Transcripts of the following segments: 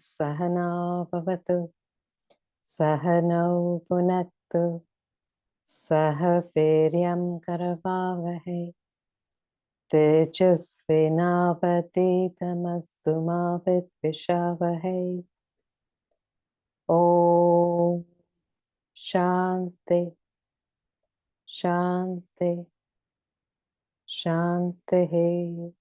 Sahana Bhavatu Sahano Punaktu Saha Viryam Karavavahe Tejasvinavati Tamastu Ma Vidvishavahe. Om Shanti Shanti Shanti.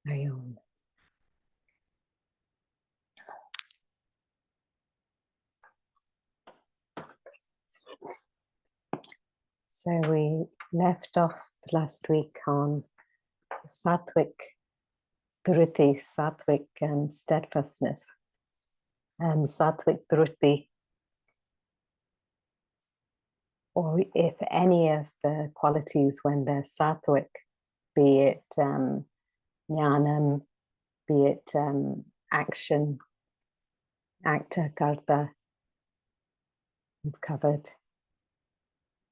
Ayom. So we left off last week on Sattvik, Dhrti, Sattvik and Steadfastness. And Sattvik, Dhrti, or if any of the qualities when they're Sattvik, be it jnanam, be it action, acta, karta, we've covered,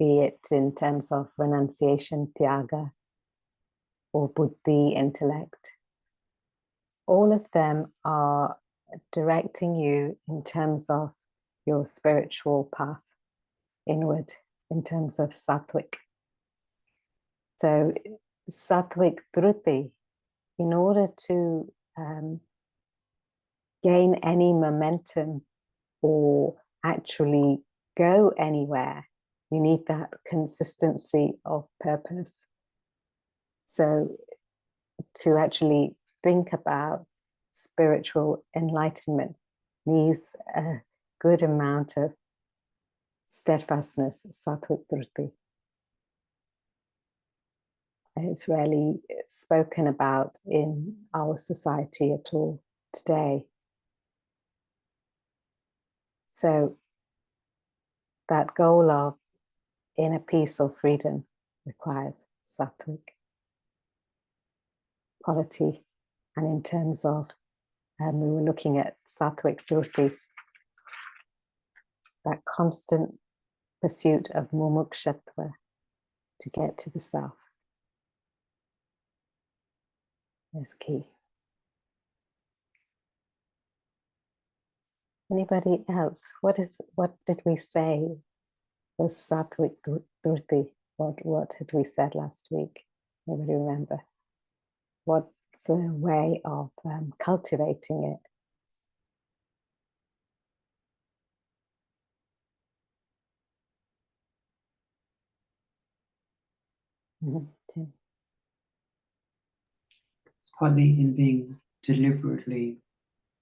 be it in terms of renunciation, tyaga, or buddhi, intellect. All of them are directing you in terms of your spiritual path inward, in terms of Sattvik. So Sattvik Dhrti, in order to gain any momentum or actually go anywhere, you need that consistency of purpose. So to actually think about spiritual enlightenment needs a good amount of steadfastness, Sattvik Dhrti. It's rarely spoken about in our society at all today. So that goal of inner peace or freedom requires Sattvik quality. And in terms of, we were looking at Sattvik Dhrti, that constant pursuit of mumukshatva to get to the self is key. Anybody else? What did we say was Sattvik Dhrti? What had we said last week? Anybody remember? What's a way of cultivating it? Tim. It's partly in being deliberately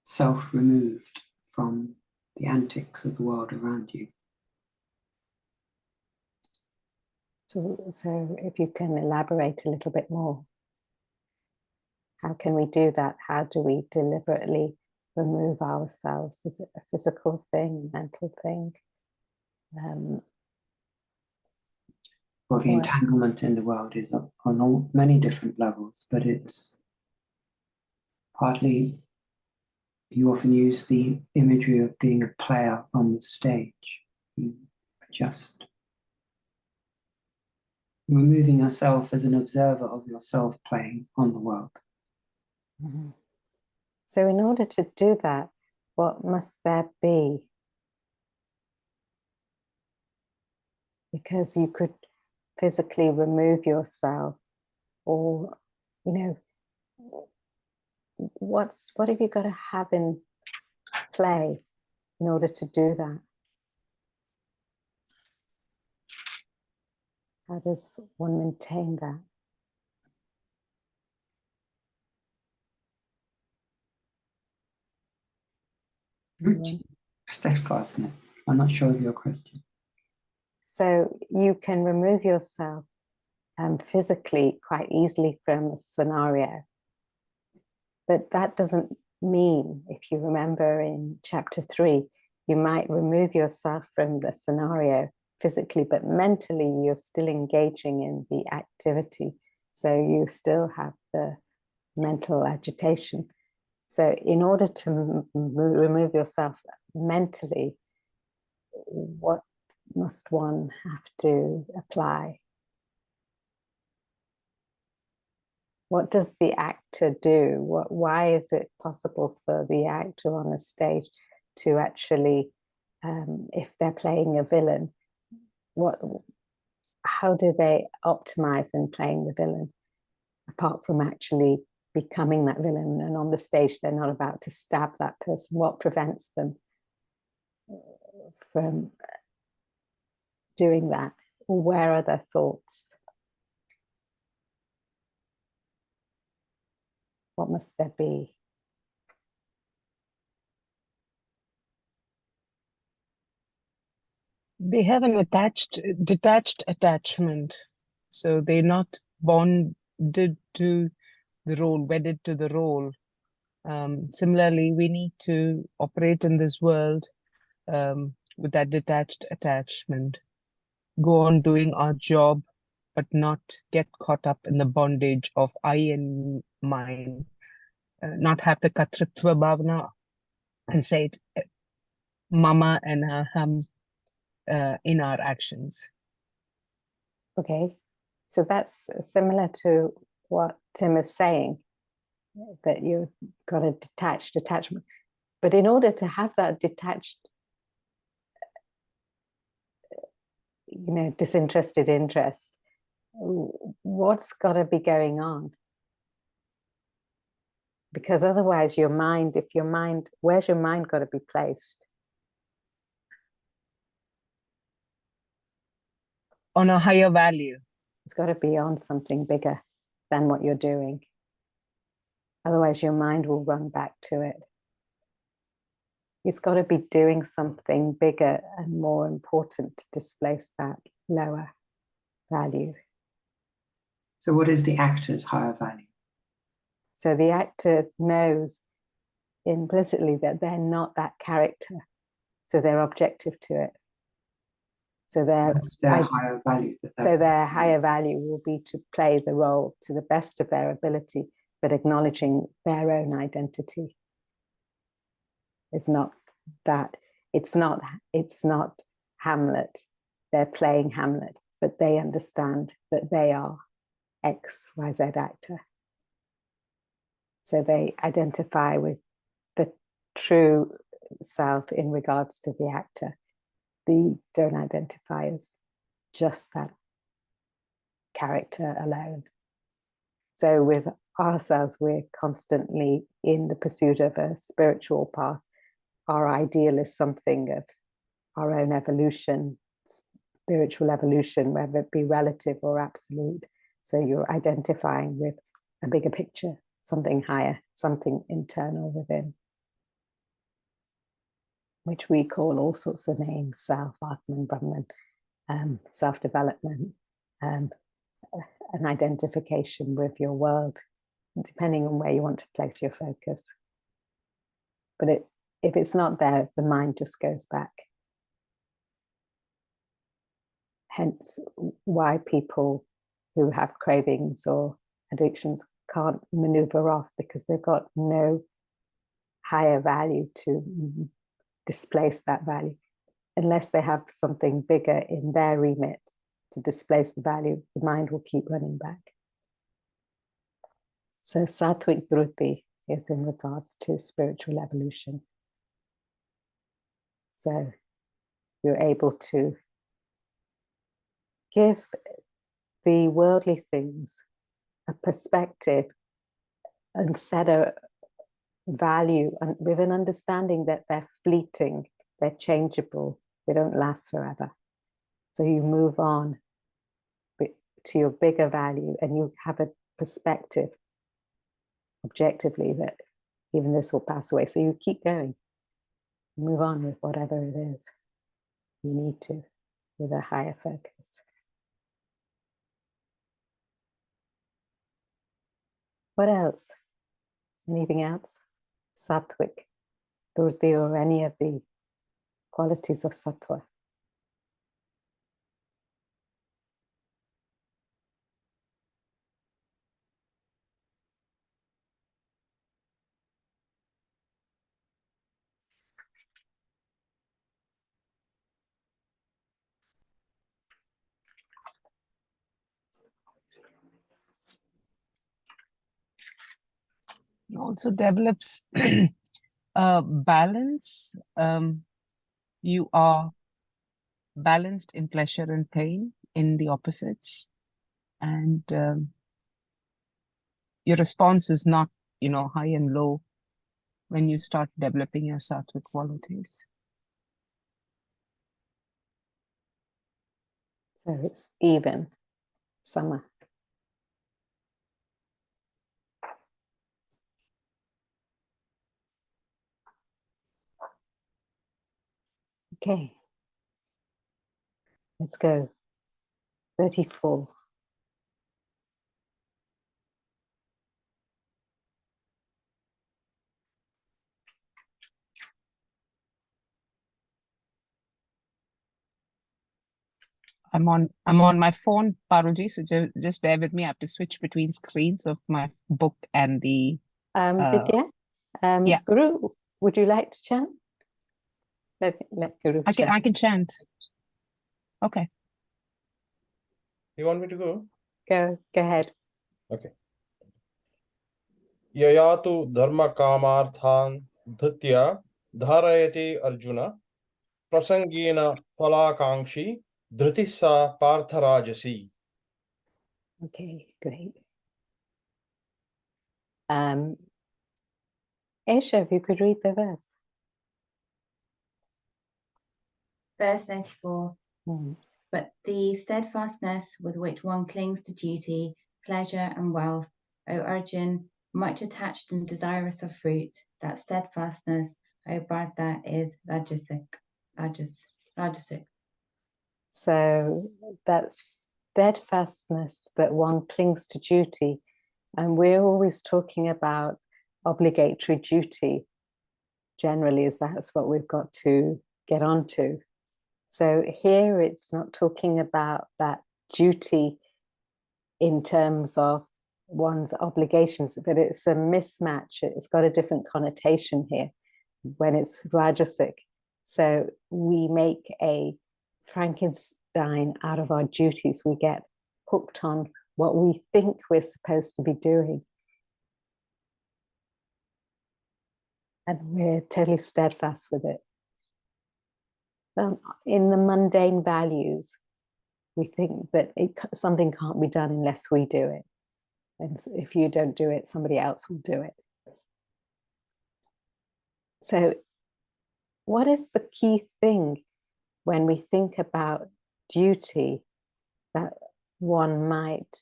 self-removed from the antics of the world around you. So if you can elaborate a little bit more, how can we do that? How do we deliberately remove ourselves? Is it a physical thing, mental thing? Well, the entanglement in the world is on many different levels, but it's partly, you often use the imagery of being a player on the stage. You are just removing yourself as an observer of yourself playing on the world. Mm-hmm. So in order to do that, what must there be? Because you could physically remove yourself, or, you know, what have you got to have in play in order to do that? How does one maintain that? Dhrti, steadfastness. I'm not sure of your question. So you can remove yourself physically quite easily from a scenario. But that doesn't mean, if you remember in chapter 3, you might remove yourself from the scenario physically, but mentally you're still engaging in the activity. So you still have the mental agitation. So in order to remove yourself mentally, what must one have to apply? What does the actor do? Why is it possible for the actor on the stage to actually, if they're playing a villain, how do they optimize in playing the villain, apart from actually becoming that villain? And on the stage, they're not about to stab that person. What prevents them from doing that? Or where are their thoughts? What must there be? They have an detached attachment. So they're not bonded to the role, wedded to the role. Similarly, we need to operate in this world with that detached attachment, go on doing our job, but not get caught up in the bondage of I and mine, not have the katritva bhavana and say it, mama and aham in our actions. Okay, so that's similar to what Tim is saying, that you've got a detached attachment. But in order to have that detached, disinterested interest, what's got to be going on? Because otherwise where's your mind got to be placed? On a higher value. It's got to be on something bigger than what you're doing. Otherwise, your mind will run back to it. It's got to be doing something bigger and more important to displace that lower value. So what is the actor's higher value? So the actor knows implicitly that they're not that character. So they're objective to it. So What's their higher value? Their higher value will be to play the role to the best of their ability, but acknowledging their own identity. It's not that. It's not Hamlet. They're playing Hamlet, but they understand that they are X, Y, Z actor. So they identify with the true self in regards to the actor. They don't identify as just that character alone. So with ourselves, we're constantly in the pursuit of a spiritual path. Our ideal is something of our own evolution, spiritual evolution, whether it be relative or absolute. So you're identifying with a bigger picture, something higher, something internal within, which we call all sorts of names: self, Atman, Brahman, self-development, an identification with your world, depending on where you want to place your focus. But if it's not there, the mind just goes back. Hence why people who have cravings or addictions can't maneuver off, because they've got no higher value to displace that value. Unless they have something bigger in their remit to displace the value, the mind will keep running back. So Sattvik Dhrti is in regards to spiritual evolution. So you're able to give the worldly things a perspective and set a value, and with an understanding that they're fleeting, they're changeable, they don't last forever. So you move on to your bigger value, and you have a perspective objectively that even this will pass away. So you keep going, move on with whatever it is you need to, with a higher focus. What else? Anything else? Sattvik, Dhrti, or any of the qualities of sattva? also develops a balance. You are balanced in pleasure and pain, in the opposites, and your response is not, high and low when you start developing your sattvic qualities. So it's even, summer. Okay, let's go. 34. I'm on my phone, Parulji, so just bear with me. I have to switch between screens of my book and the Vidya, yeah. Guru, would you like to chant? Let Guru chant. I can chant. Okay. You want me to go? Go ahead. Okay. Yayatu dharma kamarthan dhritya dharayati arjuna prasangena phalakankshi dhritissa partharajasi. Okay, great. Aisha, if you could read the verse. Verse 94. Mm. But the steadfastness with which one clings to duty, pleasure, and wealth, O Arjun, much attached and desirous of fruit, that steadfastness, O Bharata, is rajasic. So that's steadfastness that one clings to duty. And we're always talking about obligatory duty. Generally, is that's what we've got to get onto. So here it's not talking about that duty in terms of one's obligations, but it's a mismatch. It's got a different connotation here when it's rajasic. So we make a Frankenstein out of our duties. We get hooked on what we think we're supposed to be doing. And we're totally steadfast with it. In the mundane values, we think that something can't be done unless we do it. And if you don't do it, somebody else will do it. So what is the key thing when we think about duty that one might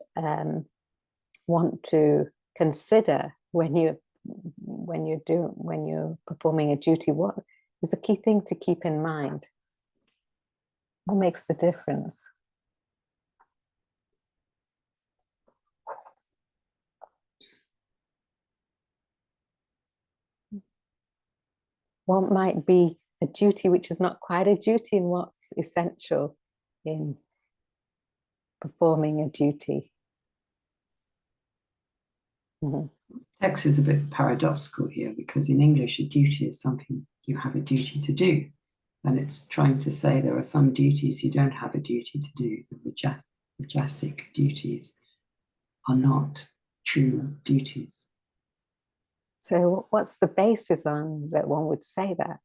want to consider when you're performing a duty? What is a key thing to keep in mind? What makes the difference? What might be a duty which is not quite a duty, and what's essential in performing a duty? Mm-hmm. Text is a bit paradoxical here, because in English, a duty is something you have a duty to do. And it's trying to say there are some duties you don't have a duty to do. The rajasic duties are not true duties. So what's the basis on that one would say that?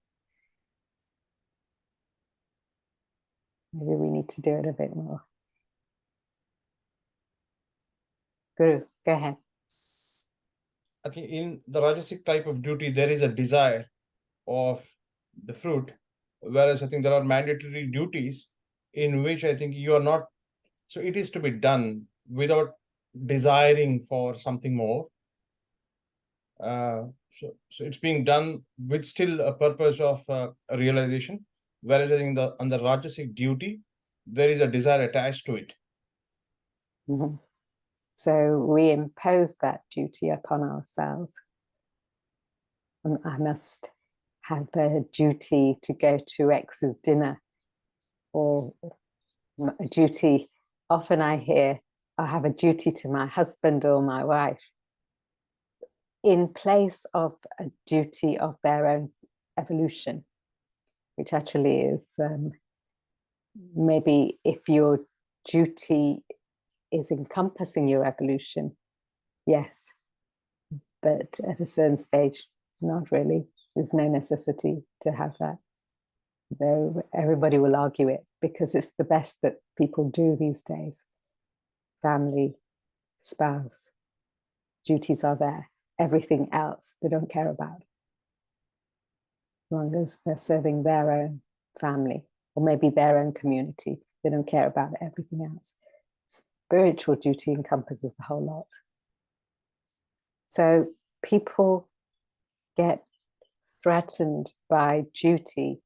Maybe we need to do it a bit more. Guru, go ahead. I think in the Rajasic type of duty, there is a desire of the fruit, whereas I think there are mandatory duties in which I think you are not, so it is to be done without desiring for something more. So it's being done with still a purpose of a realization, whereas I think on the Rajasic duty, there is a desire attached to it. Mm-hmm. So we impose that duty upon ourselves. I must have a duty to go to X's dinner, or a duty. Often I hear, I have a duty to my husband or my wife, in place of a duty of their own evolution, which actually is maybe if your duty is encompassing your evolution, yes. But at a certain stage, not really. There's no necessity to have that. Though everybody will argue it because it's the best that people do these days. Family, spouse, duties are there. Everything else they don't care about. As long as they're serving their own family or maybe their own community, they don't care about everything else. Spiritual duty encompasses the whole lot. So people get threatened by duty,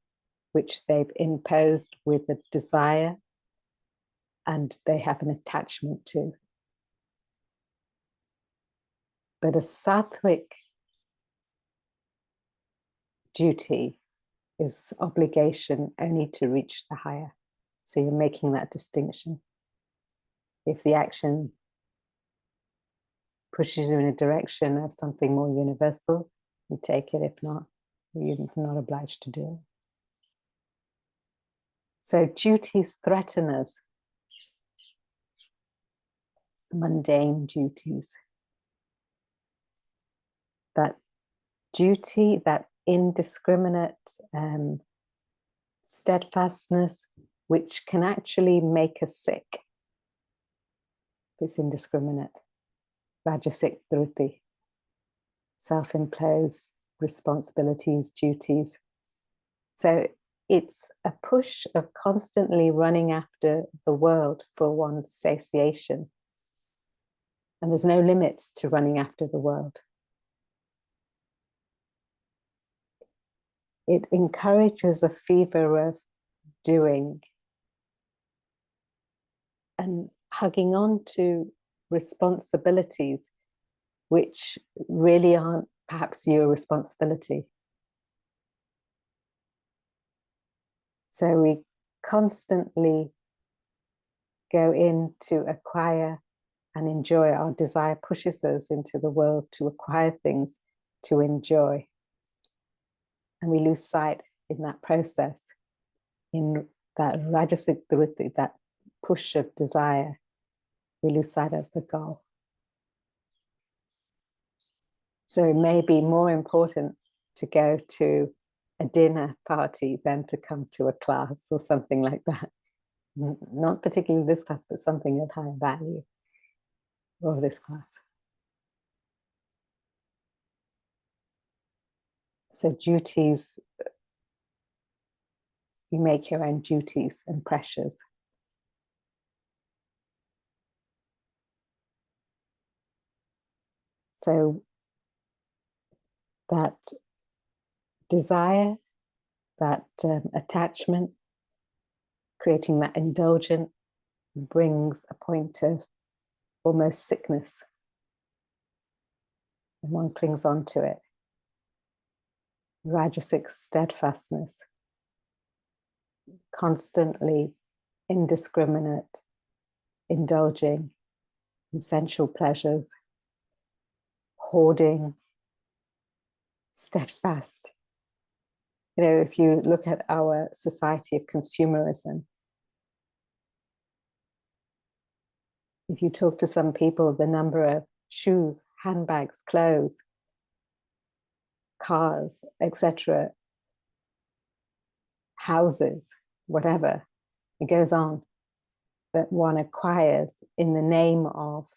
which they've imposed with a desire and they have an attachment to. But a Sattvik duty is obligation only to reach the higher. So you're making that distinction. If the action pushes you in a direction of something more universal, you take it. If not, you're not obliged to do it. So duties threaten us. Mundane duties. That duty, that indiscriminate steadfastness, which can actually make us sick. It's indiscriminate. Rajasic Dhrti. Self-imposed responsibilities, duties. So it's a push of constantly running after the world for one's satiation. And there's no limits to running after the world. It encourages a fever of doing and hugging on to responsibilities which really aren't perhaps your responsibility. So we constantly go in to acquire and enjoy. Our desire pushes us into the world to acquire things to enjoy. And we lose sight in that process, in that Rajasic Dhrti, that push of desire. We lose sight of the goal. So it may be more important to go to a dinner party than to come to a class or something like that. Not particularly this class, but something of higher value of this class. So duties, you make your own duties and pressures. So that desire, that attachment, creating that indulgent brings a point of almost sickness. And one clings on to it. Rajasic steadfastness, constantly indiscriminate, indulging in sensual pleasures, hoarding, steadfast. You know, if you look at our society of consumerism, if you talk to some people, the number of shoes, handbags, clothes, cars, etc., houses, whatever, it goes on, that one acquires in the name of,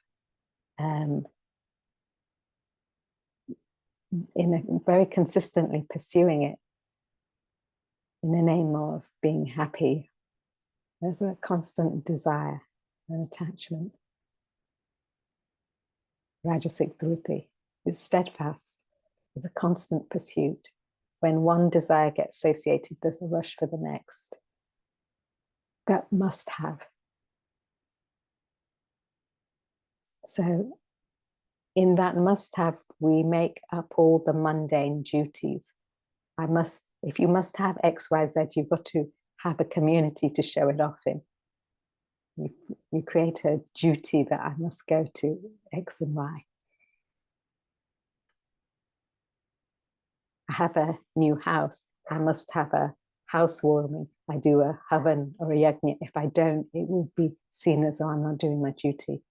very consistently pursuing it, in the name of being happy. There's a constant desire and attachment. Rajasic Dhrti is steadfast. It's a constant pursuit. When one desire gets satiated, there's a rush for the next. That must have. So in that must have, we make up all the mundane duties. If you must have X, Y, Z, you've got to have a community to show it off in. You create a duty that I must go to X and Y. I have a new house. I must have a housewarming. I do a havan or a yajna. If I don't, it will be seen as though I'm not doing my duty.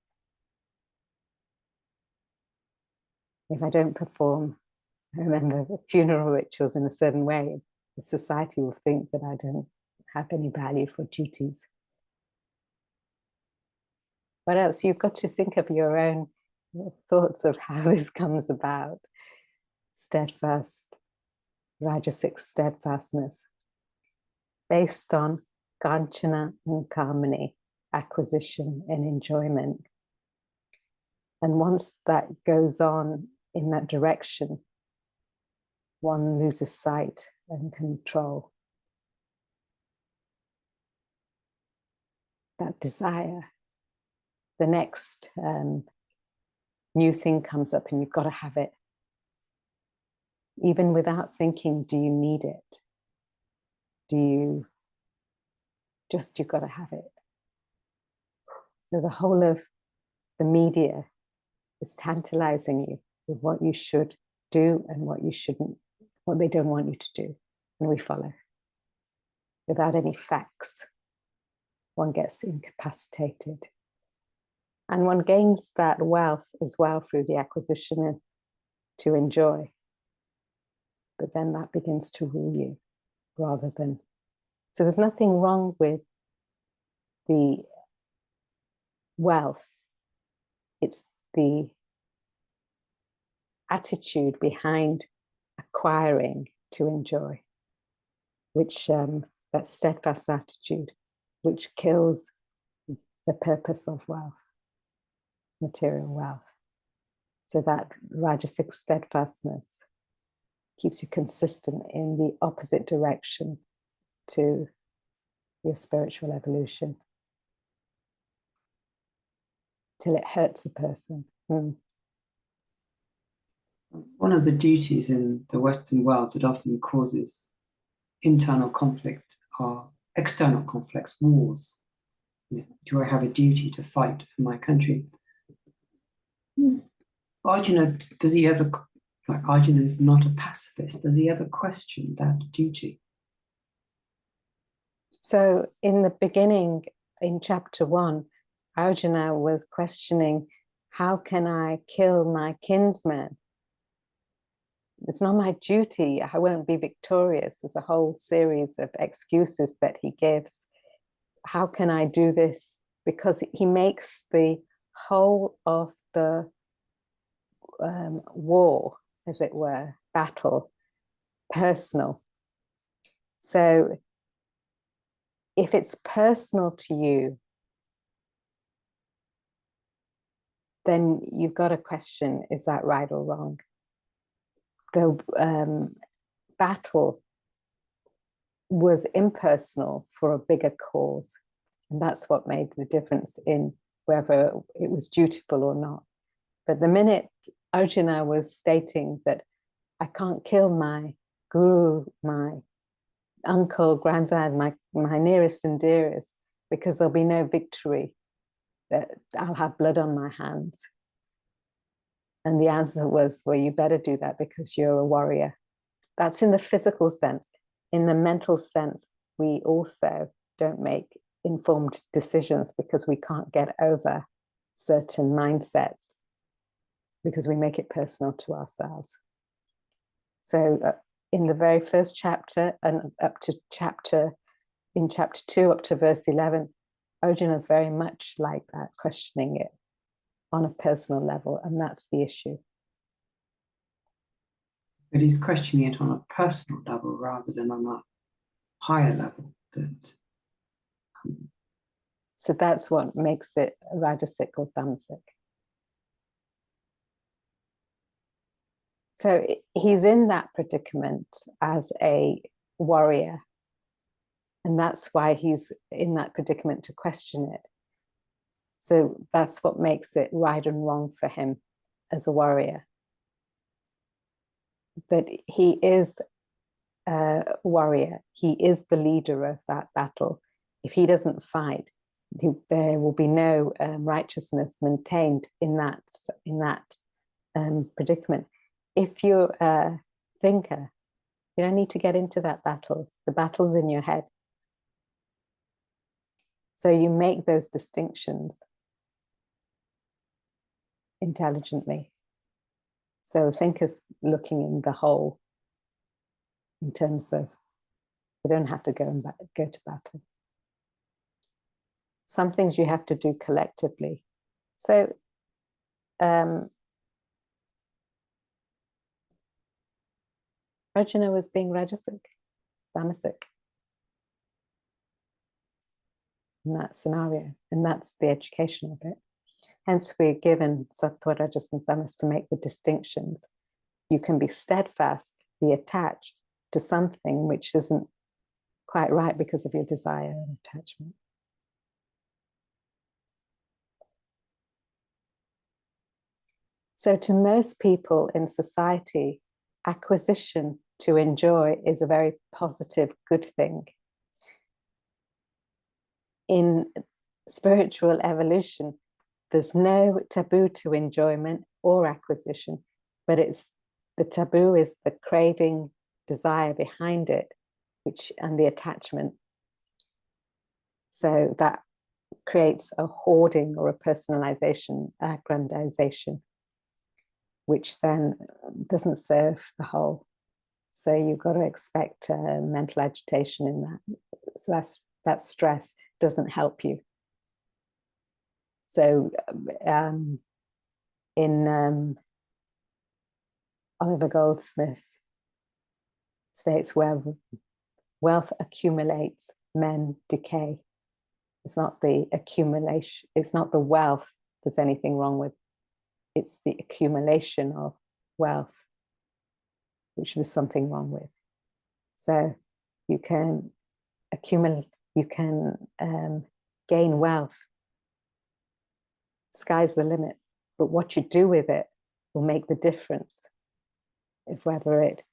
If I don't perform, I remember the funeral rituals in a certain way, the society will think that I don't have any value for duties. What else? You've got to think of your own thoughts of how this comes about. Steadfast, Rajasic steadfastness, based on Kanchana and Kamani, acquisition and enjoyment. And once that goes on in that direction, one loses sight and control. That desire, the next new thing comes up and you've got to have it. Even without thinking, do you need it? Do you just, you've got to have it. So the whole of the media is tantalizing you with what you should do and what you shouldn't, what they don't want you to do. And we follow. Without any facts, one gets incapacitated. And one gains that wealth as well through the acquisition to enjoy. But then that begins to rule you rather than. So there's nothing wrong with the wealth. It's the attitude behind acquiring to enjoy, which that steadfast attitude, which kills the purpose of wealth, material wealth. So that Rajasic steadfastness keeps you consistent in the opposite direction to your spiritual evolution till it hurts a person. One of the duties in the Western world that often causes internal conflict are external conflicts, wars. Do I have a duty to fight for my country? Arjuna, does he ever, like Arjuna is not a pacifist, does he ever question that duty? So in the beginning, in chapter 1, Arjuna was questioning, how can I kill my kinsman? It's not my duty. I won't be victorious. There's a whole series of excuses that he gives. How can I do this? Because he makes the whole of the war, as it were, battle, personal. So if it's personal to you, then you've got to question, is that right or wrong? The battle was impersonal for a bigger cause. And that's what made the difference in whether it was dutiful or not. But the minute Arjuna was stating that I can't kill my guru, my uncle, granddad, my nearest and dearest, because there'll be no victory, that I'll have blood on my hands. And the answer was, well, you better do that because you're a warrior. That's in the physical sense. In the mental sense, we also don't make informed decisions because we can't get over certain mindsets because we make it personal to ourselves. So in the very first chapter and up to chapter 2 up to verse 11, Arjuna is very much like that, questioning it on a personal level, and that's the issue. But he's questioning it on a personal level rather than on a higher level. So that's what makes it Rajasic or Tamasic. So he's in that predicament as a warrior, and that's why he's in that predicament to question it. So that's what makes it right and wrong for him as a warrior. That he is a warrior, he is the leader of that battle. If he doesn't fight, there will be no righteousness maintained in that predicament. If you're a thinker, you don't need to get into that battle. The battle's in your head. So you make those distinctions intelligently. So think as looking in the whole in terms of you don't have to go to battle. Some things you have to do collectively. So Arjuna was being Rajasic, Tamasic in that scenario, and that's the education of it. Hence, we're given Sattva, Rajas, and Tamas to make the distinctions. You can be steadfast, be attached to something which isn't quite right because of your desire and attachment. So to most people in society, acquisition to enjoy is a very positive, good thing. In spiritual evolution, there's no taboo to enjoyment or acquisition, but it's the taboo is the craving, desire behind it, and the attachment. So that creates a hoarding or a personalization, aggrandization, which then doesn't serve the whole. So you've got to expect mental agitation in that. So that stress doesn't help you. So in Oliver Goldsmith states, where wealth accumulates, men decay. It's not the accumulation, it's not the wealth there's anything wrong with. It's the accumulation of wealth, which there's something wrong with. So you can accumulate, you can gain wealth. Sky's the limit, but what you do with it will make the difference. If whether it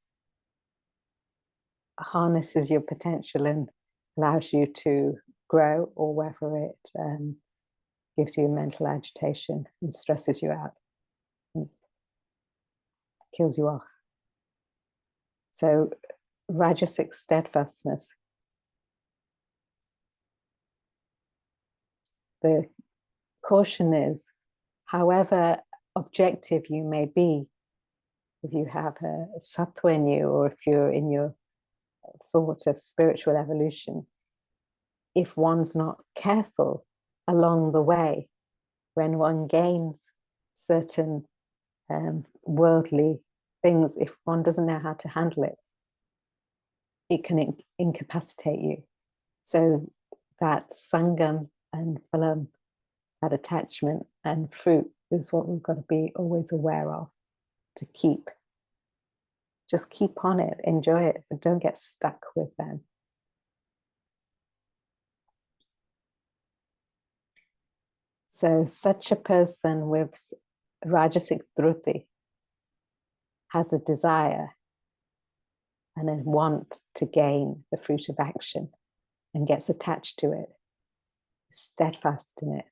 harnesses your potential and allows you to grow, or whether it gives you mental agitation and stresses you out, and kills you off. So Rajasic steadfastness. The caution is, however objective you may be, if you have a sattva in you, or if you're in your thought of spiritual evolution, if one's not careful along the way, when one gains certain worldly things, if one doesn't know how to handle it, it can incapacitate you. So that sangam and phalam, that attachment and fruit, is what we've got to be always aware of, to just keep on it, enjoy it, but don't get stuck with them. So such a person with Rajasic Dhrti has a desire and a want to gain the fruit of action, and gets attached to it, steadfast in it.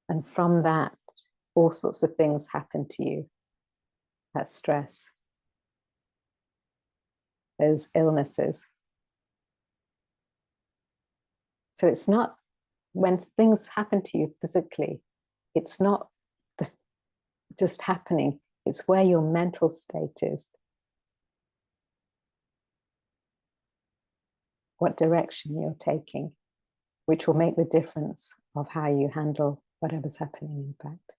And from that, all sorts of things happen to you. That stress, those illnesses. So it's not, when things happen to you physically, it's not just happening, it's where your mental state is. What direction you're taking, which will make the difference of how you handle whatever's happening, in fact.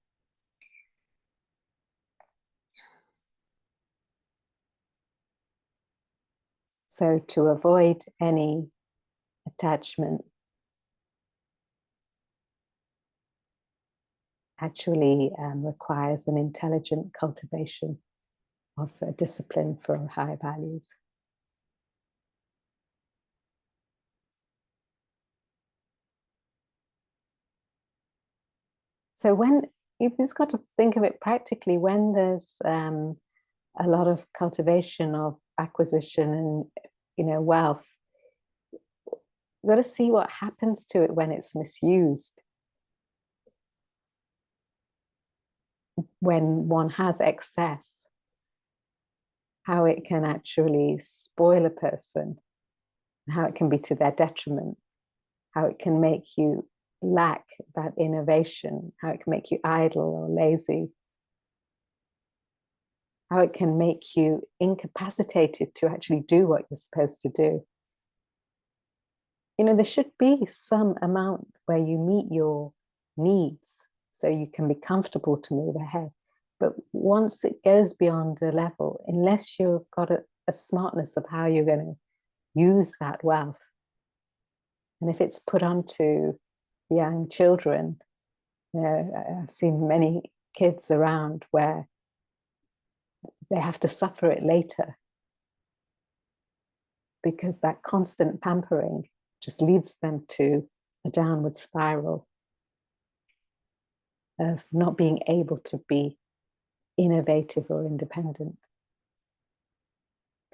So to avoid any attachment actually requires an intelligent cultivation of a discipline for higher values. So when you've just got to think of it practically, when there's a lot of cultivation of acquisition and wealth, you've got to see what happens to it when it's misused. When one has excess, how it can actually spoil a person, how it can be to their detriment, how it can make you lack that innovation, how it can make you idle or lazy, how it can make you incapacitated to actually do what you're supposed to do. You know, there should be some amount where you meet your needs so you can be comfortable to move ahead. But once it goes beyond a level, unless you've got a smartness of how you're going to use that wealth, and if it's put onto young children, you know, I've seen many kids around where they have to suffer it later because that constant pampering just leads them to a downward spiral of not being able to be innovative or independent,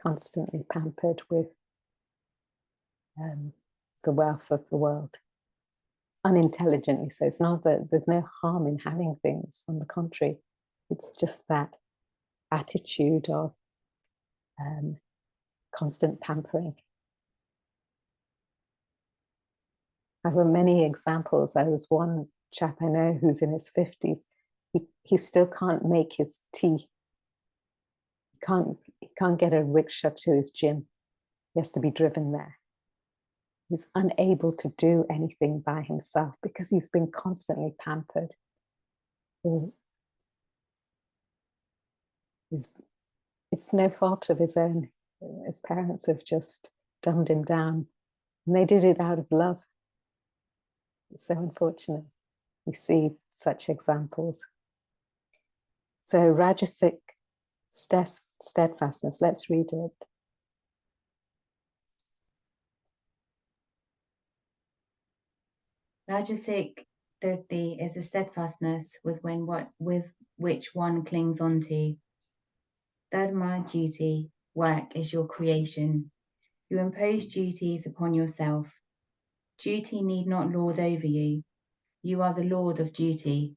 constantly pampered with the wealth of the world, unintelligently so. It's not that there's no harm in having things, on the contrary, it's just that attitude of constant pampering. I have many examples. There was one chap I know who's in his 50s. He still can't make his tea. He can't get a rickshaw to his gym. He has to be driven there. He's unable to do anything by himself because he's been constantly pampered. It's no fault of his own. His parents have just dumbed him down. And they did it out of love. It's so unfortunate. We see such examples. So Rajasic steadfastness, let's read it. Rajasic Dhrti is a steadfastness with which one clings onto. Dharma, duty, work is your creation. You impose duties upon yourself. Duty need not lord over you. You are the lord of duty.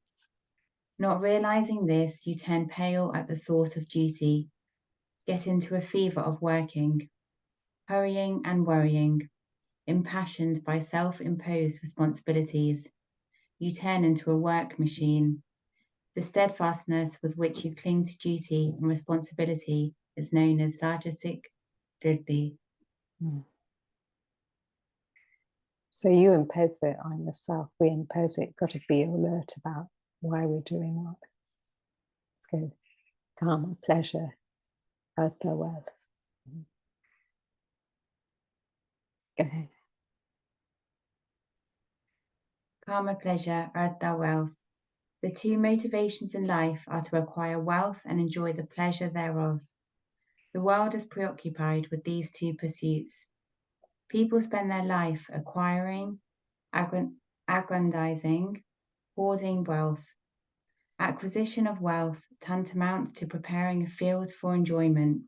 Not realizing this, you turn pale at the thought of duty, get into a fever of working, hurrying and worrying, impassioned by self-imposed responsibilities. You turn into a work machine. The steadfastness with which you cling to duty and responsibility is known as Rajasic Dhrti. So you impose it on yourself. We impose it. Got to be alert about why we're doing what. It's good. Karma, pleasure, artha, wealth. Go ahead. Karma, pleasure, artha, wealth. The two motivations in life are to acquire wealth and enjoy the pleasure thereof. The world is preoccupied with these two pursuits. People spend their life acquiring, aggrandizing, hoarding wealth. Acquisition of wealth tantamounts to preparing a field for enjoyment.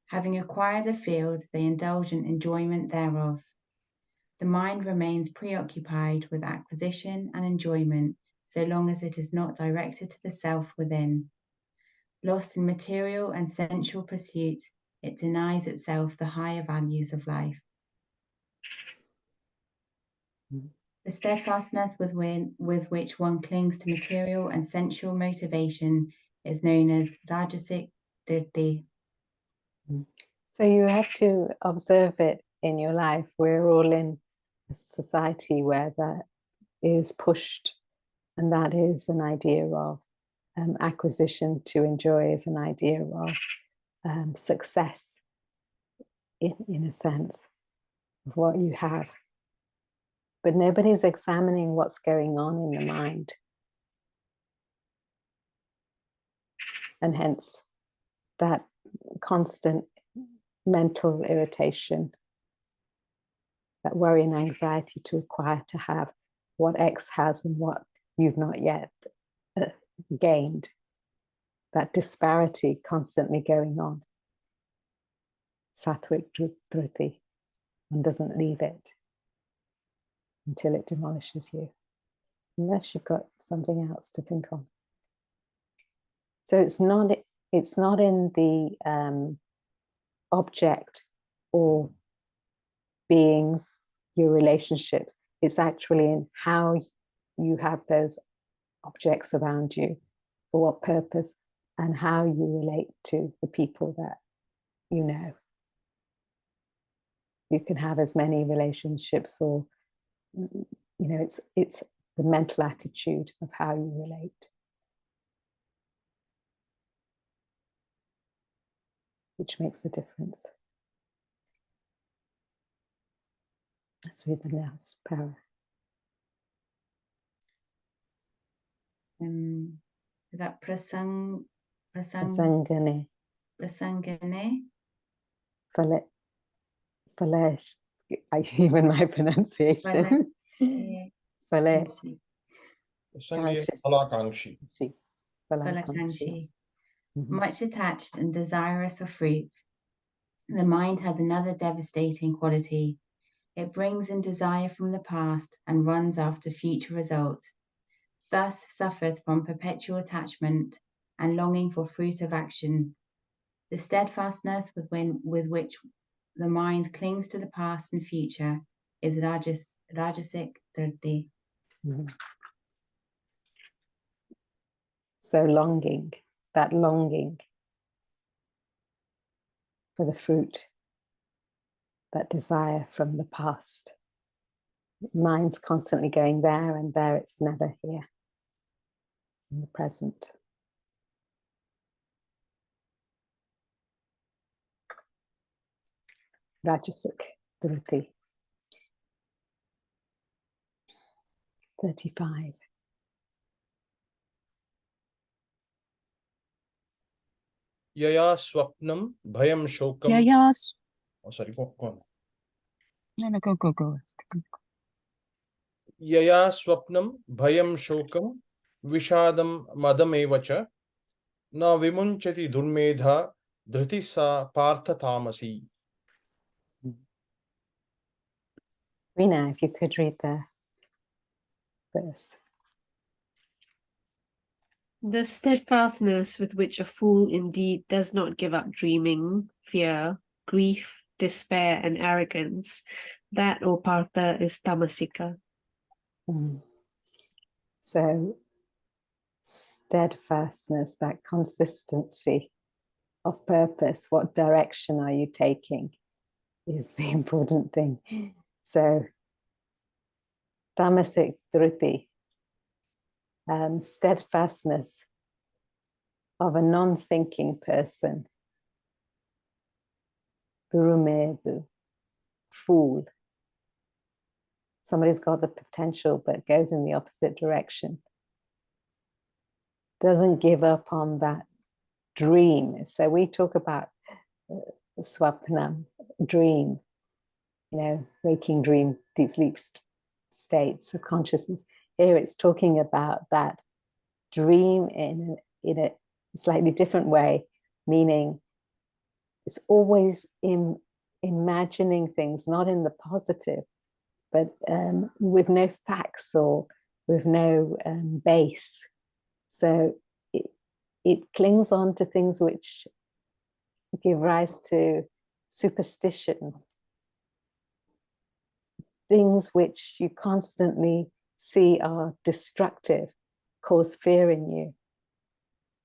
Having acquired a field, they indulge in enjoyment thereof. The mind remains preoccupied with acquisition and enjoyment so long as it is not directed to the self within. Lost in material and sensual pursuit, it denies itself the higher values of life. The steadfastness with which one clings to material and sensual motivation is known as Rajasic Dhrti. So you have to observe it in your life. We're all in a society where that is pushed, and that is an idea of acquisition to enjoy, is an idea of success, in a sense, of what you have. But nobody's examining what's going on in the mind. And hence that constant mental irritation, that worry and anxiety to acquire, to have what X has and what you've not yet gained. That disparity constantly going on. Sattvik, Dhrti. One doesn't leave it until it demolishes you, unless you've got something else to think on. So it's not in the object or beings, your relationships. It's actually in how you have those objects around you, for what purpose, and how you relate to the people that you know. You can have as many relationships, or it's the mental attitude of how you relate, which makes a difference. Let's read the last para. Is that prasangane? Falesh, even my pronunciation. Kanshi. Falakangshi. Falakangshi. Much attached and desirous of fruit, the mind has another devastating quality. It brings in desire from the past and runs after future result. Thus suffers from perpetual attachment and longing for fruit of action. The steadfastness with which the mind clings to the past and future is rajasic Dhrti. So longing, that longing for the fruit, that desire from the past. Mind's constantly going there and there, it's never here in the present. Rajasic Dhrti. 35. Yaya swapnam bhayam shokam. Yayas. Oh, sorry, go on. No, go. Yaya swapnam bhayam shokam vishadam madam evacha na vimunchati durmedha dhriti sa partha tamasi. Rina, if you could read the verse. The steadfastness with which a fool indeed does not give up dreaming, fear, grief, despair, and arrogance, that, O Partha, is tamasika. So, steadfastness, that consistency of purpose, what direction are you taking, is the important thing. So, tamasic Dhrti, steadfastness of a non-thinking person, gurumedu, fool. Somebody's got the potential but goes in the opposite direction. Doesn't give up on that dream. So we talk about swapnam, dream, waking dream, deep sleep states of consciousness. Here it's talking about that dream in a slightly different way, meaning it's always imagining things, not in the positive, but with no facts or with no base. So it clings on to things which give rise to superstition, things which you constantly see are destructive, cause fear in you,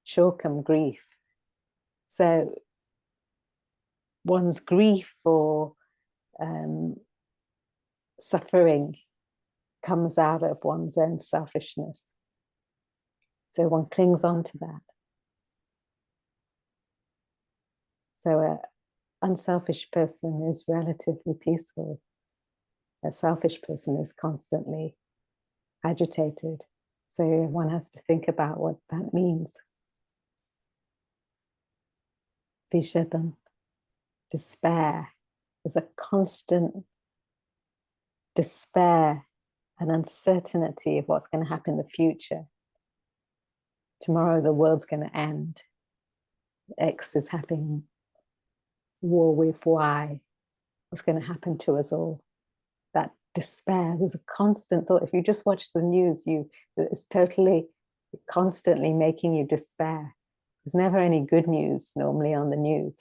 shokam, grief. So one's grief or suffering comes out of one's own selfishness. So one clings on to that. So an unselfish person is relatively peaceful. A selfish person is constantly agitated. So one has to think about what that means. Vishadam, despair. There's a constant despair and uncertainty of what's going to happen in the future. Tomorrow the world's going to end. X is happening, war with Y. What's going to happen to us all? That despair, there's a constant thought. If you just watch the news, it's totally, constantly making you despair. There's never any good news normally on the news.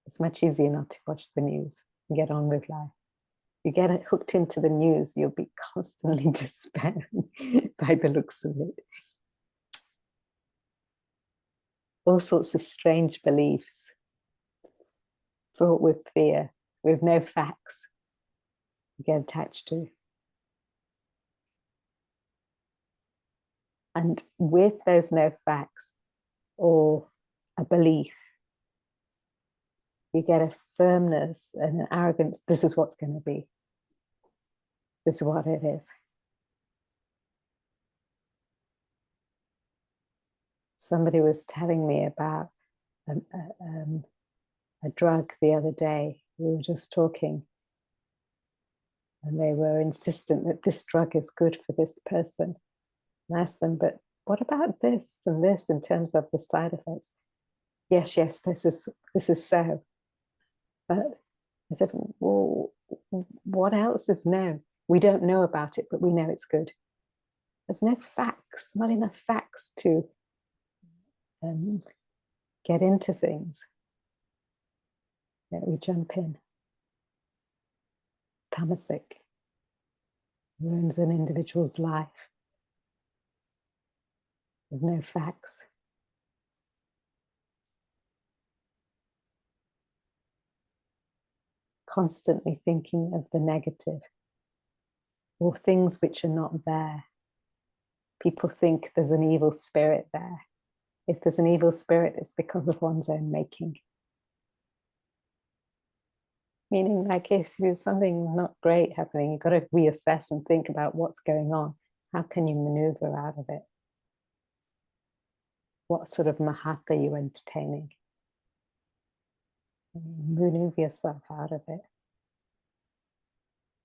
It's much easier not to watch the news and get on with life. You get hooked into the news, you'll be constantly despairing by the looks of it. all sorts of strange beliefs fraught with fear, with no facts you get attached to. And with those no facts or a belief, you get a firmness and an arrogance. This is what's going to be. This is what it is. Somebody was telling me about a drug the other day. We were just talking, and they were insistent that this drug is good for this person. And I asked them, but what about this and this in terms of the side effects? Yes, this is so. But I said, well, what else is known? We don't know about it, but we know it's good. There's no facts, not enough facts to get into things. Yet we jump in. Tamasic ruins an individual's life with no facts. Constantly thinking of the negative or things which are not there. People think there's an evil spirit there. If there's an evil spirit, it's because of one's own making. Meaning, like, if there's something not great happening, you've got to reassess and think about what's going on. How can you maneuver out of it? What sort of mahat are you entertaining? Maneuver yourself out of it.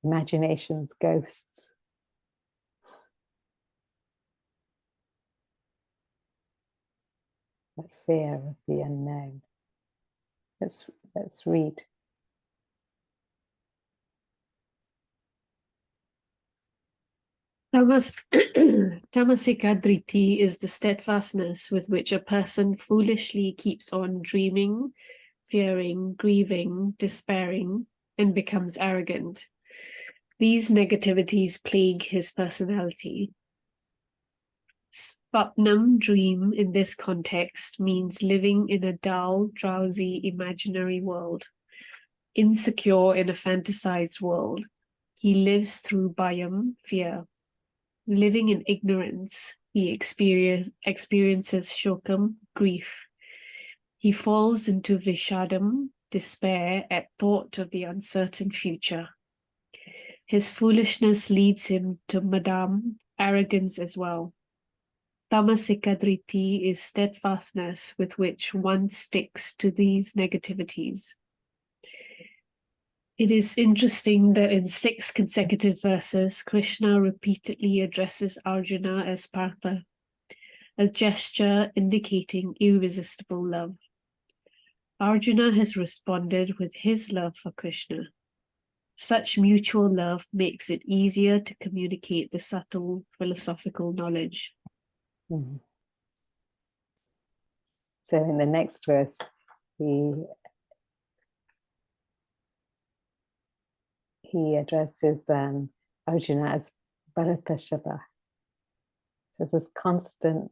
Imaginations, ghosts. That fear of the unknown. Let's read. Tamasika Dhrti is the steadfastness with which a person foolishly keeps on dreaming, fearing, grieving, despairing, and becomes arrogant. These negativities plague his personality. Svapnam, dream, in this context means living in a dull, drowsy, imaginary world. Insecure in a fantasized world, he lives through bhayam, fear. Living in ignorance, he experiences shokam, grief. He falls into vishadam, despair, at thought of the uncertain future. His foolishness leads him to madam, arrogance as well. Tamasika Dhrti is steadfastness with which one sticks to these negativities. It is interesting that in 6 consecutive verses, Krishna repeatedly addresses Arjuna as Partha, a gesture indicating irresistible love. Arjuna has responded with his love for Krishna. Such mutual love makes it easier to communicate the subtle philosophical knowledge. Mm-hmm. So in the next verse, he addresses Arjuna as Bharatashava. So there's constant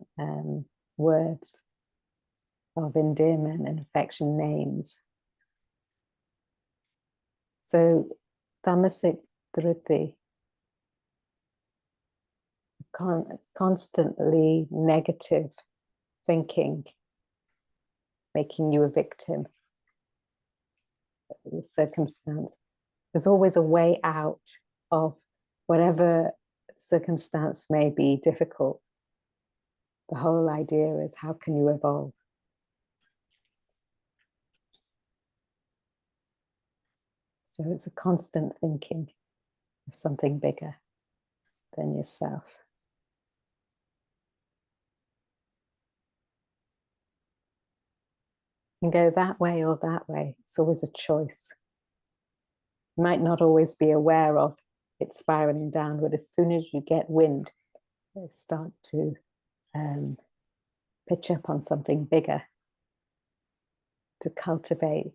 words of endearment and affection, names. So Tamasic Dhrti, constantly negative thinking, making you a victim of the circumstance. There's always a way out of whatever circumstance may be difficult. The whole idea is, how can you evolve? So it's a constant thinking of something bigger than yourself. You can go that way or that way. It's always a choice. You might not always be aware of it spiraling downward. As soon as you get wind, you start to pitch up on something bigger to cultivate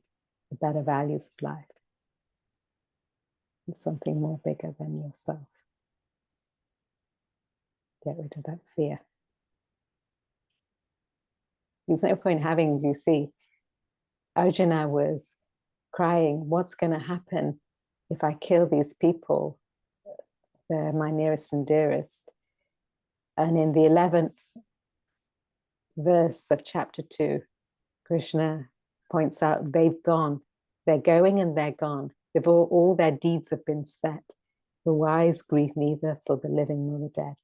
the better values of life. And something more bigger than yourself. Get rid of that fear. There's no point having, you see, Arjuna was crying, what's going to happen if I kill these people? They're my nearest and dearest. And in the 11th verse of chapter 2, Krishna points out they've gone. They're going and they're gone. They've all their deeds have been set. The wise grieve neither for the living nor the dead.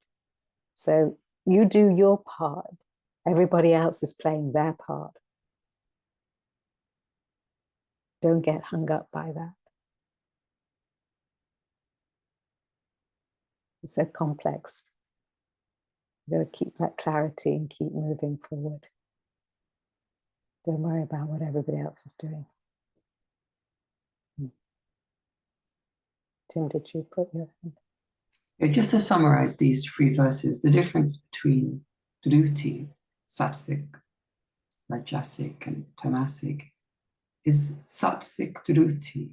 So you do your part. Everybody else is playing their part. Don't get hung up by that. It's so complex. You've got to keep that clarity and keep moving forward. Don't worry about what everybody else is doing. Tim, did you put your hand? Yeah, just to summarize these 3 verses, the difference between Dhrti, Sattvik, Rajasic, and Tamasic is Sattvik Dhrti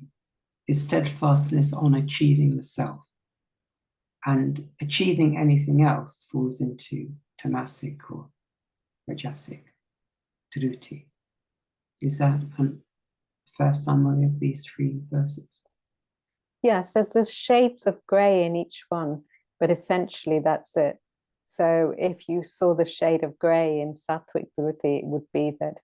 is steadfastness on achieving the self. And achieving anything else falls into Tamasic or Rajasic Dhrti. Is that a fair summary of these 3 verses? Yeah, so there's shades of grey in each one, but essentially that's it. So if you saw the shade of grey in Sattvik Dhrti, it would be that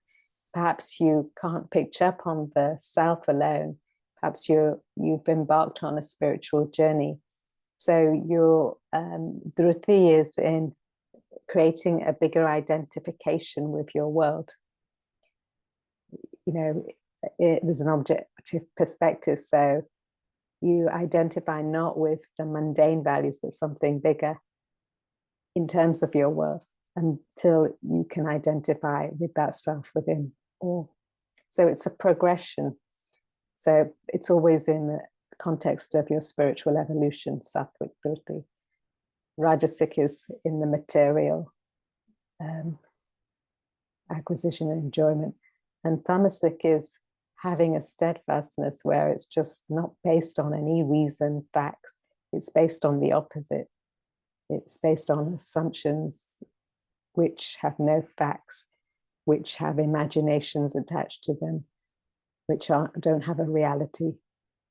perhaps you can't picture up on the self alone. Perhaps you've embarked on a spiritual journey. So your Dhrti is in creating a bigger identification with your world. You know, there's an objective perspective, so you identify not with the mundane values, but something bigger in terms of your world until you can identify with that self within all. So it's a progression. So it's always in the context of your spiritual evolution, Sattvik Dhrti. Rajasic is in the material acquisition and enjoyment. And Tamasic is having a steadfastness where it's just not based on any reason, facts. It's based on the opposite. It's based on assumptions which have no facts, which have imaginations attached to them, which don't have a reality,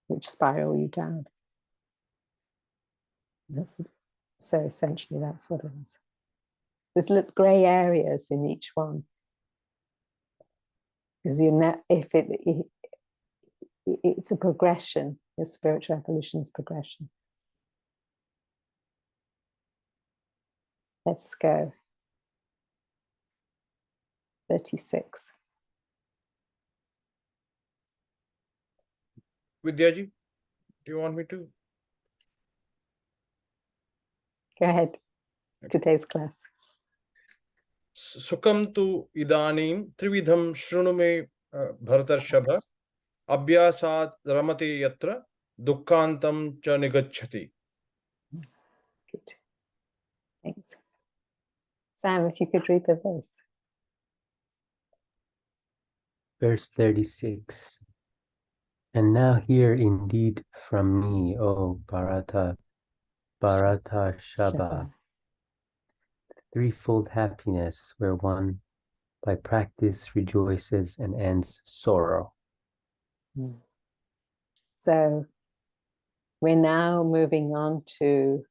which spiral you down. So essentially that's what it is. There's little grey areas in each one. Because it's a progression, your spiritual evolution is progression. Let's go. 36. Vidyaji, do you want me to? Go ahead. Today's class. Sukham tu idanim trividham shrunu me bharatarshava abhyasat ramati yatra dukkhantam cha nigacchati. Good. Thanks. Sam, if you could read the verse. Verse 36. And now hear indeed from me, O Bharata Shaba, Shaba. threefold happiness where one by practice rejoices and ends sorrow. So we're now moving on to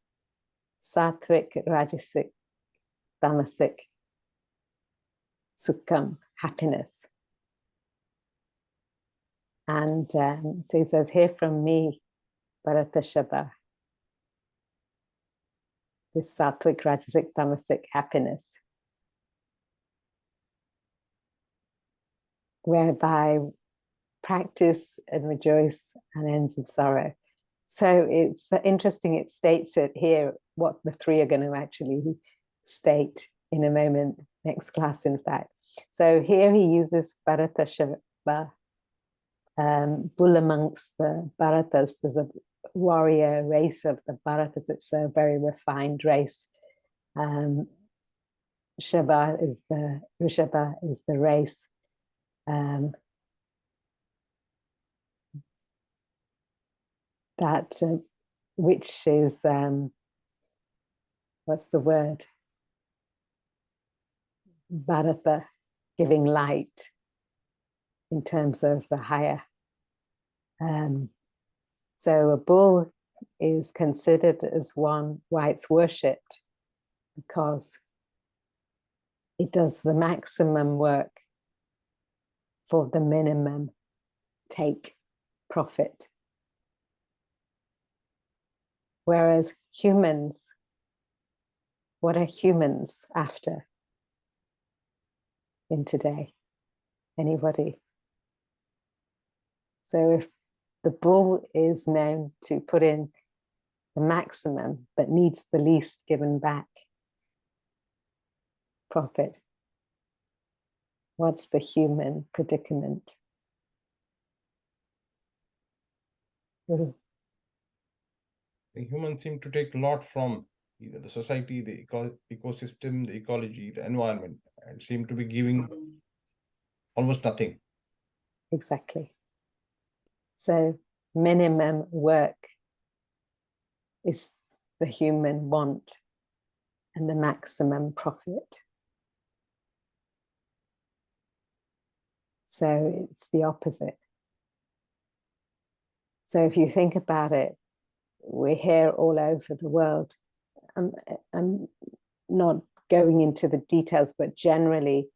Sattvik, Rajasic, Tamasic, Sukham, happiness. And so he says, hear from me, Bharata Shaba, this Sattvik, Rajasic, Tamasic happiness, whereby practice and rejoice and ends in sorrow. So it's interesting, it states it here, what the 3 are going to actually state in a moment, next class in fact. So here he uses Bharata Shaba, bull amongst the Bharatas. There's a warrior race of the Bharatas, it's a very refined race. Shaba is the Rishabha is the race. That which is what's the word? Bharata giving light in terms of the higher. So a bull is considered as one why it's worshipped, because it does the maximum work for the minimum take profit. Whereas humans, what are humans after in today? Anybody? So if the bull is known to put in the maximum but needs the least given back profit, what's the human predicament? The humans seem to take a lot from either the society, the ecosystem, the ecology, the environment, and seem to be giving almost nothing. Exactly. So minimum work is the human want and the maximum profit. So it's the opposite. So if you think about it, we're here all over the world. I'm not going into the details, but generally,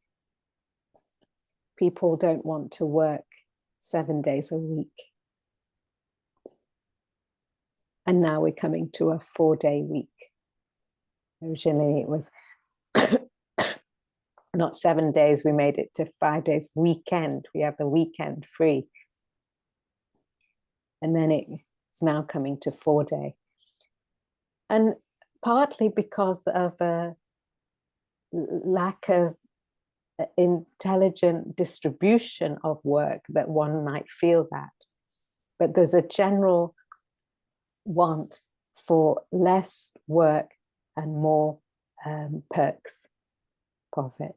people don't want to work 7 days a week. And now we're coming to a 4-day week. Originally, it was not 7 days, we made it to 5 days weekend. We have the weekend free. And then it's now coming to 4-day. And partly because of a lack of intelligent distribution of work, that one might feel that. But there's a general want for less work and more perks, profit.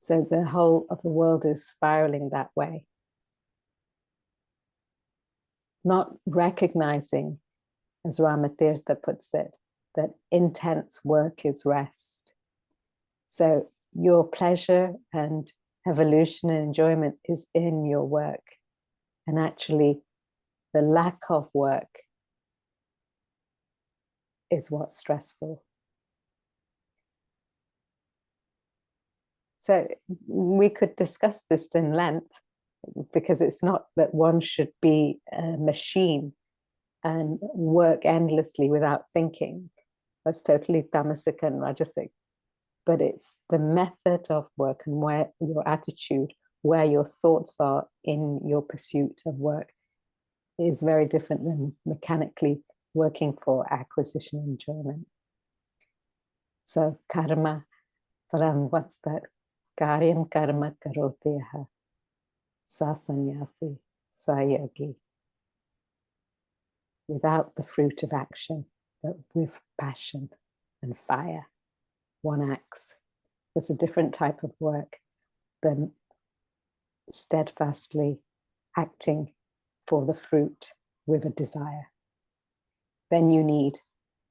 So the whole of the world is spiraling that way. Not recognizing, as Ramatirtha puts it, that intense work is rest. So your pleasure and evolution and enjoyment is in your work. And actually, the lack of work is what's stressful. So we could discuss this in length, because it's not that one should be a machine and work endlessly without thinking. That's totally tamasic and rajasic. But it's the method of work and where your attitude, where your thoughts are in your pursuit of work is very different than mechanically working for acquisition and enjoyment. So karma, what's that? Karyam karma karoteha, sa sannyasi, sa yogi. Without the fruit of action, but with passion and fire, one acts. There's a different type of work than steadfastly acting for the fruit with a desire. Then you need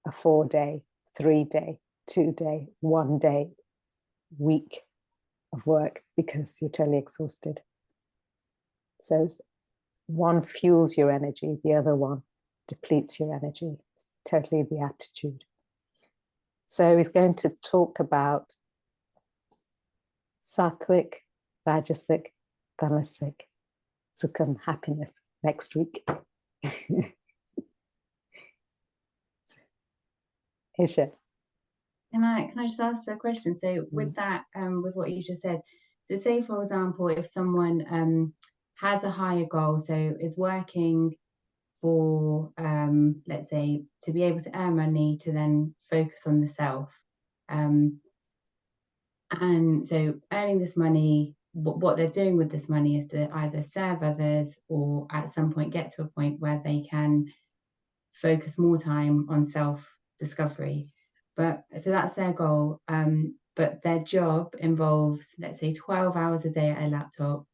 a 4-day, 3-day, 2-day, 1-day week of work because you're totally exhausted. So one fuels your energy, the other one depletes your energy. It's totally the attitude. So he's going to talk about Sattvik, Rajasic, Tamasic, Sukham, happiness next week. Isha. Can I just ask a question? So with that, with what you just said, so say for example, if someone has a higher goal, so is working for, let's say, to be able to earn money to then focus on the self. And so earning this money, what they're doing with this money is to either serve others or at some point get to a point where they can focus more time on self-discovery. But so that's their goal. But their job involves, let's say, 12 hours a day at a laptop,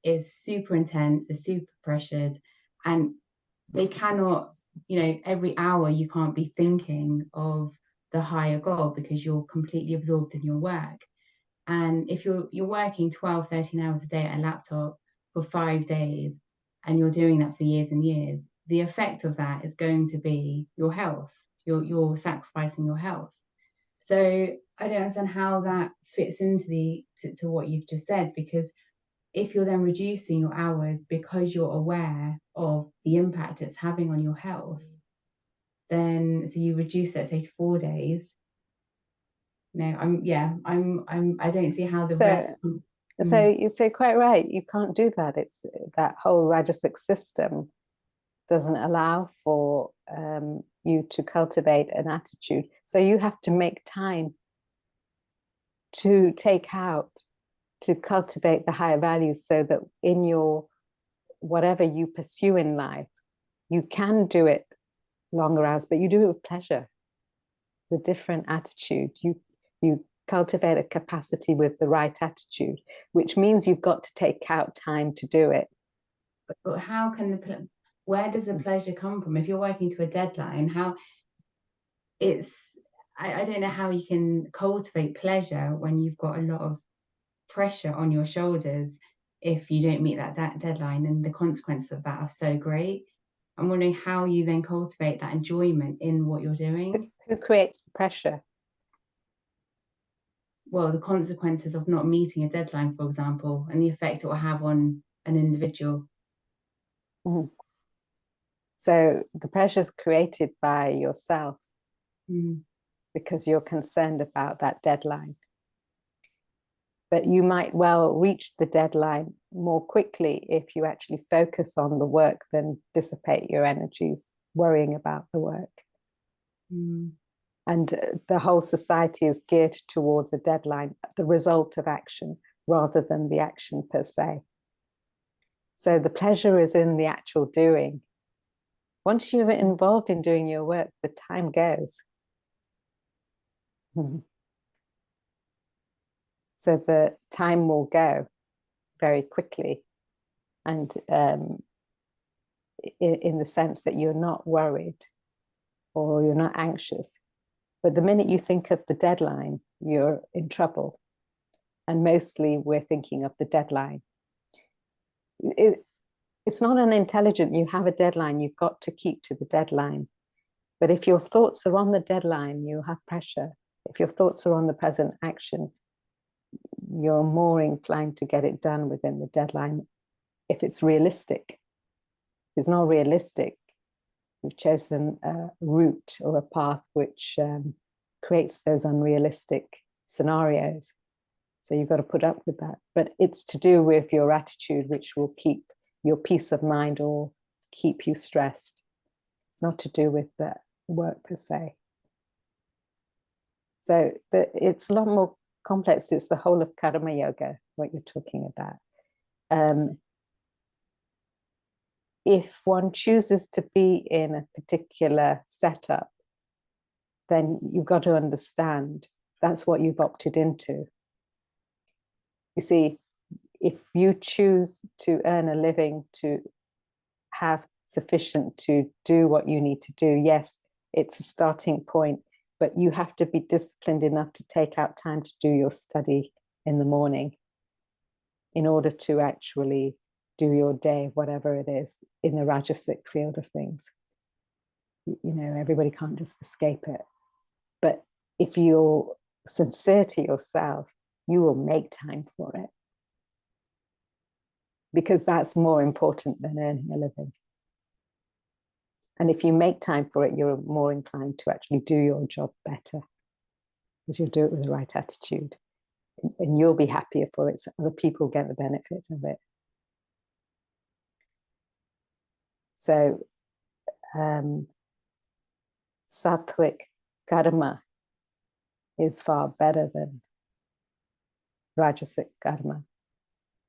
is super intense, is super pressured, and they cannot, every hour you can't be thinking of the higher goal because you're completely absorbed in your work. And if you're working 12, 13 hours a day at a laptop for 5 days, and you're doing that for years and years, the effect of that is going to be your health. You're sacrificing your health. So I don't understand how that fits into to what you've just said, because if you're then reducing your hours because you're aware of the impact it's having on your health, then so you reduce, let's say, to 4 days. No, I don't see how the rest. So you're quite right. You can't do that. It's that whole Rajasic system doesn't allow for you to cultivate an attitude. So you have to make time to cultivate the higher values, so that in your whatever you pursue in life, you can do it longer hours, but you do it with pleasure. It's a different attitude. You cultivate a capacity with the right attitude, which means you've got to take out time to do it. But how can where does the pleasure come from? If you're working to a deadline, I don't know how you can cultivate pleasure when you've got a lot of pressure on your shoulders if you don't meet that deadline, and the consequences of that are so great. I'm wondering how you then cultivate that enjoyment in what you're doing. Who creates the pressure? Well, the consequences of not meeting a deadline, for example, and the effect it will have on an individual. Mm. So the pressure is created by yourself because you're concerned about that deadline. But you might well reach the deadline more quickly if you actually focus on the work than dissipate your energies worrying about the work. And the whole society is geared towards a deadline, the result of action, rather than the action per se. So the pleasure is in the actual doing. Once you're involved in doing your work, the time goes. So the time will go very quickly, and in the sense that you're not worried or you're not anxious. But the minute you think of the deadline, you're in trouble. And mostly we're thinking of the deadline. It's not unintelligent. You have a deadline, you've got to keep to the deadline. But if your thoughts are on the deadline, you have pressure. If your thoughts are on the present action, you're more inclined to get it done within the deadline if it's realistic. If it's not realistic, you've chosen a route or a path which creates those unrealistic scenarios. So you've got to put up with that. But it's to do with your attitude, which will keep your peace of mind or keep you stressed. It's not to do with the work per se. So it's a lot more complex. It's the whole of karma yoga, what you're talking about. If one chooses to be in a particular setup, then you've got to understand that's what you've opted into. You see, if you choose to earn a living, to have sufficient to do what you need to do, yes, it's a starting point, but you have to be disciplined enough to take out time to do your study in the morning in order to actually do your day, whatever it is, in the Rajasic field of things. You know, everybody can't just escape it. But if you're sincere to yourself, you will make time for it. Because that's more important than earning a living. And if you make time for it, you're more inclined to actually do your job better, because you'll do it with the right attitude. And you'll be happier for it, so other people get the benefit of it. So Sattvik karma is far better than Rajasic karma.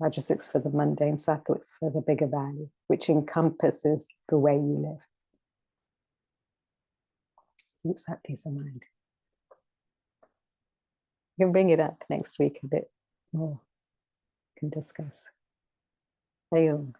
Rajasik's for the mundane, Sattvik's for the bigger value, which encompasses the way you live. Keeps that peace of mind. You can bring it up next week a bit more. We can discuss. Sayong.